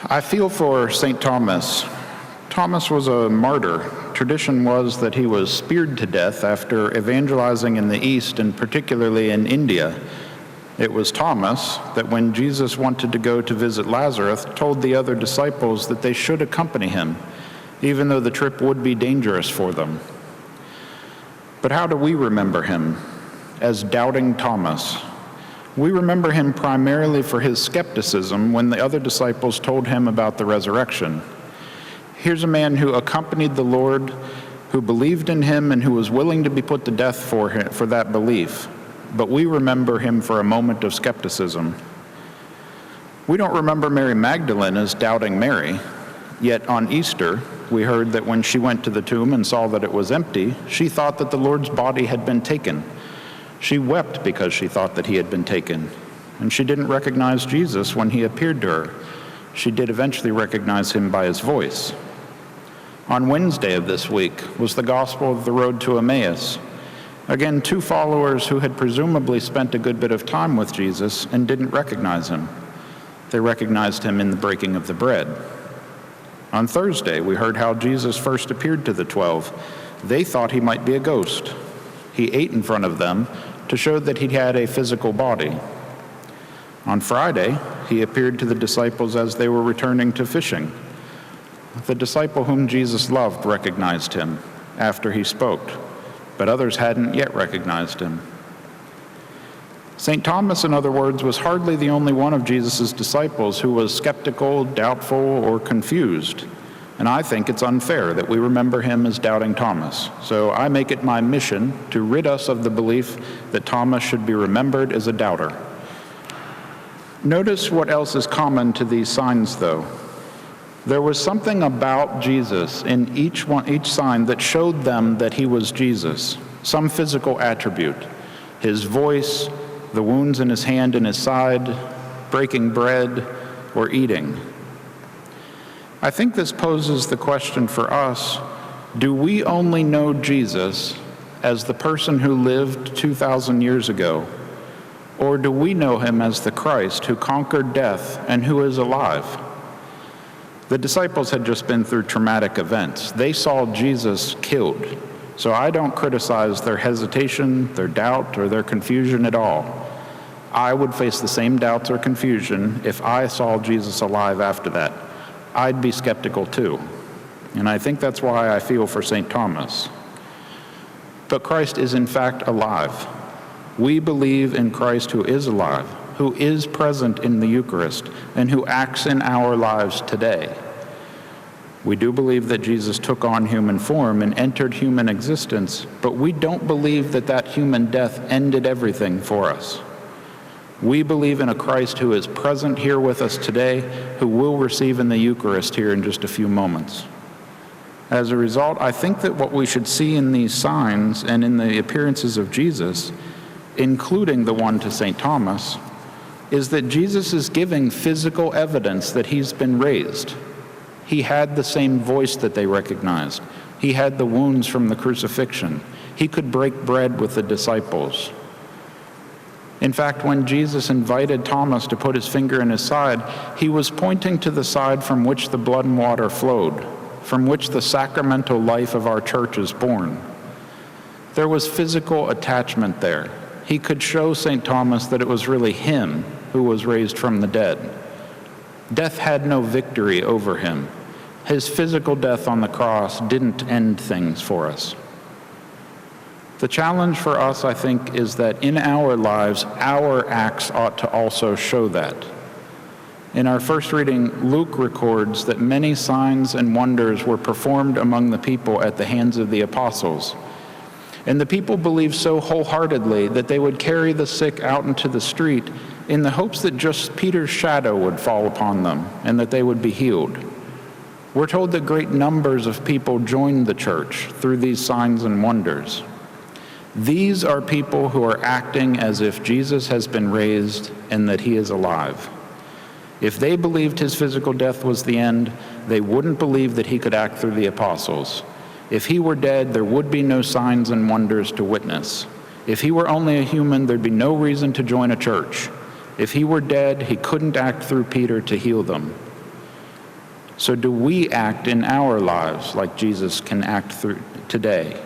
I feel for St. Thomas. Thomas was a martyr. Tradition was that he was speared to death after evangelizing in the East, and particularly in India. It was Thomas that when Jesus wanted to go to visit Lazarus, told the other disciples that they should accompany him, even though the trip would be dangerous for them. But how do we remember him? As doubting Thomas. We remember him primarily for his skepticism when the other disciples told him about the resurrection. Here's a man who accompanied the Lord, who believed in him, and who was willing to be put to death for that belief. But we remember him for a moment of skepticism. We don't remember Mary Magdalene as doubting Mary, yet on Easter, we heard that when she went to the tomb and saw that it was empty, she thought that the Lord's body had been taken. She wept because she thought that he had been taken, and she didn't recognize Jesus when he appeared to her. She did eventually recognize him by his voice. On Wednesday of this week was the Gospel of the Road to Emmaus. Again, two followers who had presumably spent a good bit of time with Jesus and didn't recognize him. They recognized him in the breaking of the bread. On Thursday, we heard how Jesus first appeared to the 12. They thought he might be a ghost. He ate in front of them to show that he had a physical body. On Friday, he appeared to the disciples as they were returning to fishing. The disciple whom Jesus loved recognized him after he spoke, but others hadn't yet recognized him. St. Thomas, in other words, was hardly the only one of Jesus' disciples who was skeptical, doubtful, or confused. And I think it's unfair that we remember him as doubting Thomas. So I make it my mission to rid us of the belief that Thomas should be remembered as a doubter. Notice what else is common to these signs, though. There was something about Jesus in each sign that showed them that he was Jesus, some physical attribute. His voice, the wounds in his hand and his side, breaking bread, or eating. I think this poses the question for us, do we only know Jesus as the person who lived 2,000 years ago? Or do we know him as the Christ who conquered death and who is alive? The disciples had just been through traumatic events. They saw Jesus killed. So I don't criticize their hesitation, their doubt, or their confusion at all. I would face the same doubts or confusion if I saw Jesus alive after that. I'd be skeptical too. And I think that's why I feel for St. Thomas. But Christ is in fact alive. We believe in Christ who is alive, who is present in the Eucharist, and who acts in our lives today. We do believe that Jesus took on human form and entered human existence, but we don't believe that that human death ended everything for us. We believe in a Christ who is present here with us today, who will receive in the Eucharist here in just a few moments. As a result, I think that what we should see in these signs and in the appearances of Jesus, including the one to St. Thomas, is that Jesus is giving physical evidence that he's been raised. He had the same voice that they recognized. He had the wounds from the crucifixion. He could break bread with the disciples. In fact, when Jesus invited Thomas to put his finger in his side, he was pointing to the side from which the blood and water flowed, from which the sacramental life of our church is born. There was physical attachment there. He could show St. Thomas that it was really him who was raised from the dead. Death had no victory over him. His physical death on the cross didn't end things for us. The challenge for us, I think, is that in our lives, our acts ought to also show that. In our first reading, Luke records that many signs and wonders were performed among the people at the hands of the apostles. And the people believed so wholeheartedly that they would carry the sick out into the street in the hopes that just Peter's shadow would fall upon them and that they would be healed. We're told that great numbers of people joined the church through these signs and wonders. These are people who are acting as if Jesus has been raised and that he is alive. If they believed his physical death was the end, they wouldn't believe that he could act through the apostles. If he were dead, there would be no signs and wonders to witness. If he were only a human, there'd be no reason to join a church. If he were dead, he couldn't act through Peter to heal them. So do we act in our lives like Jesus can act through today?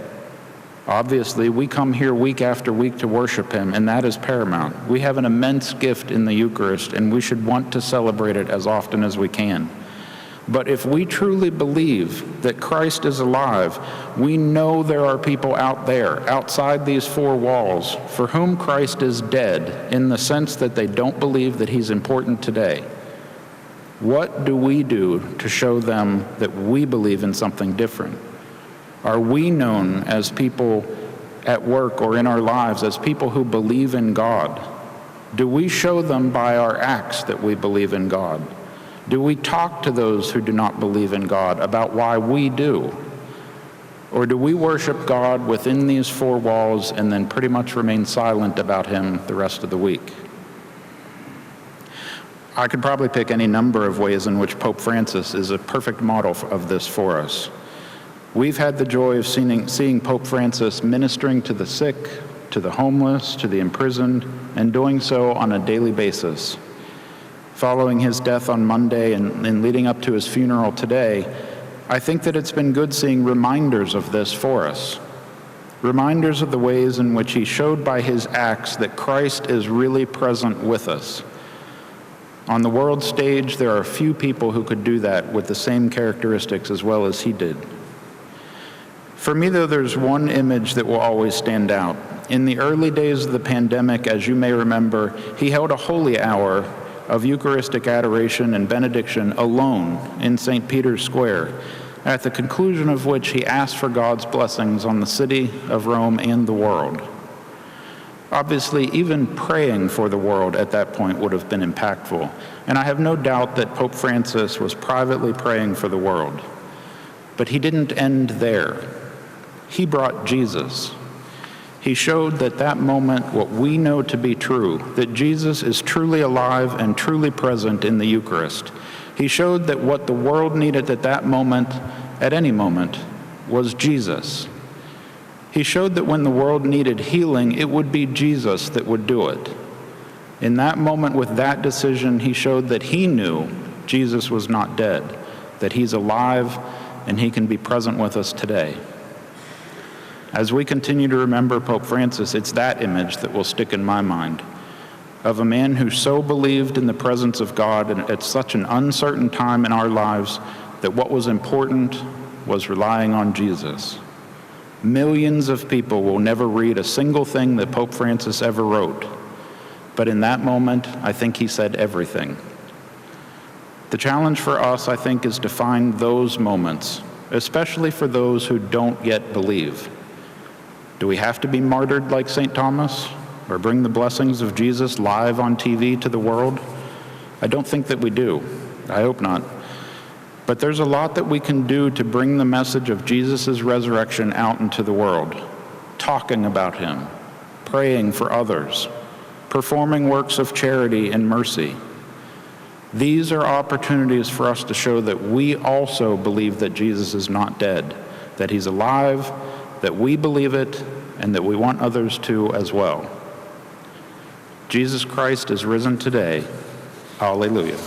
Obviously, we come here week after week to worship him, and that is paramount. We have an immense gift in the Eucharist, and we should want to celebrate it as often as we can. But if we truly believe that Christ is alive, we know there are people out there, outside these four walls, for whom Christ is dead, in the sense that they don't believe that he's important today. What do we do to show them that we believe in something different? Are we known as people at work or in our lives as people who believe in God? Do we show them by our acts that we believe in God? Do we talk to those who do not believe in God about why we do? Or do we worship God within these four walls and then pretty much remain silent about him the rest of the week? I could probably pick any number of ways in which Pope Francis is a perfect model of this for us. We've had the joy of seeing Pope Francis ministering to the sick, to the homeless, to the imprisoned, and doing so on a daily basis. Following his death on Monday and leading up to his funeral today, I think that it's been good seeing reminders of this for us. Reminders of the ways in which he showed by his acts that Christ is really present with us. On the world stage, there are few people who could do that with the same characteristics as well as he did. For me, though, there's one image that will always stand out. In the early days of the pandemic, as you may remember, he held a holy hour of Eucharistic adoration and benediction alone in St. Peter's Square, at the conclusion of which he asked for God's blessings on the city of Rome and the world. Obviously, even praying for the world at that point would have been impactful, and I have no doubt that Pope Francis was privately praying for the world. But he didn't end there. He brought Jesus. He showed that moment what we know to be true, that Jesus is truly alive and truly present in the Eucharist. He showed that what the world needed at that moment, at any moment, was Jesus. He showed that when the world needed healing, it would be Jesus that would do it. In that moment, with that decision, he showed that he knew Jesus was not dead, that he's alive and he can be present with us today. As we continue to remember Pope Francis, it's that image that will stick in my mind, of a man who so believed in the presence of God at such an uncertain time in our lives that what was important was relying on Jesus. Millions of people will never read a single thing that Pope Francis ever wrote, but in that moment, I think he said everything. The challenge for us, I think, is to find those moments, especially for those who don't yet believe. Do we have to be martyred like St. Thomas, or bring the blessings of Jesus live on TV to the world? I don't think that we do. I hope not. But there's a lot that we can do to bring the message of Jesus' resurrection out into the world, talking about him, praying for others, performing works of charity and mercy. These are opportunities for us to show that we also believe that Jesus is not dead, that he's alive, that we believe it, and that we want others to as well. Jesus Christ is risen today. Alleluia.